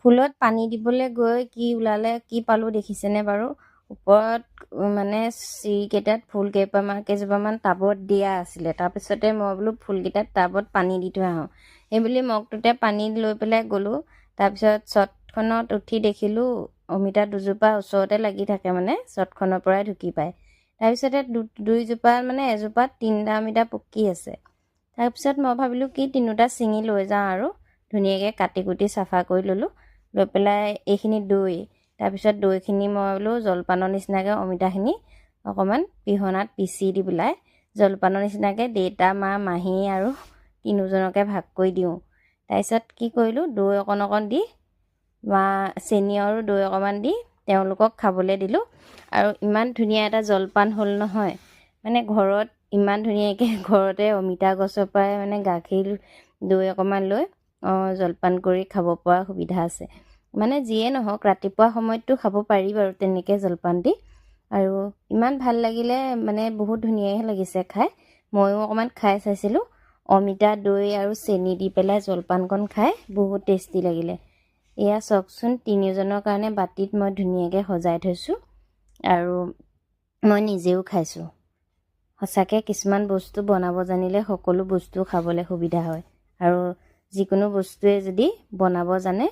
ফুলত পানী দিবলৈ গৈ কি ওলালে কি পালোঁ দেখিছেনে বাৰু? ওপৰত মানে চিৰিকেইটাত ফুল কেইজোপামান টাবত দিয়া আছিলে। তাৰপিছতে মই বোলো ফুলকেইটাত টাবত পানী দি থৈ আহোঁ। সেইবুলি মগটোতে পানী লৈ পেলাই গ'লোঁ। তাৰপিছত চটখনত উঠি দেখিলোঁ অমিতা দুজোপা ওচৰতে লাগি থাকে, মানে চটখনৰ পৰাই ঢুকি পায়। তাৰপিছতে দুইজোপা মানে এজোপাত 3টা অমিতা পকি আছে। তাৰপিছত মই ভাবিলোঁ কি 3টা ছিঙি লৈ যাওঁ আৰু ধুনীয়াকৈ কাটি কুটি চাফা কৰি ল'লোঁ। লৈ পেলাই এইখিনি দৈ, তাৰপিছত দৈখিনি মই বোলো জলপানৰ নিচিনাকৈ অমিতাখিনি অকণমান পিহনাত পিচি দি পেলাই জলপানৰ নিচিনাকৈ দেউতা, মা, মাহী আৰু 3জনকে ভাগ কৰি দিওঁ। তাৰপিছত কি কৰিলোঁ, দৈ অকণ দি চেনি আৰু দৈ অকণমান দি তেওঁলোকক খাবলৈ দিলোঁ। আৰু ইমান ধুনীয়া এটা জলপান হ'ল নহয়, মানে ঘৰত ইমান ধুনীয়াকৈ ঘৰতে অমিতা গছৰ পৰাই মানে গাখীৰ দৈ অকণমান লৈ জলপান কৰি খাব পৰা সুবিধা আছে। মানে যিয়ে নহওক ৰাতিপুৱা সময়ততো খাব পাৰি বাৰু তেনেকৈ জলপান দি। আৰু ইমান ভাল লাগিলে, মানে বহুত ধুনীয়াই লাগিছে খাই। ময়ো অকণমান খাই চাইছিলোঁ। অমিতা দৈ আৰু চেনি দি পেলাই জলপানকণ খাই বহুত টেষ্টি লাগিলে। এয়া চাওকচোন, 3জনৰ কাৰণে বাতিত মই ধুনীয়াকৈ সজাই থৈছোঁ আৰু মই নিজেও খাইছোঁ। সঁচাকৈ কিছুমান বস্তু বনাব জানিলে সকলো বস্তু খাবলৈ সুবিধা হয়। আৰু যিকোনো বস্তুৱে যদি বনাব জানে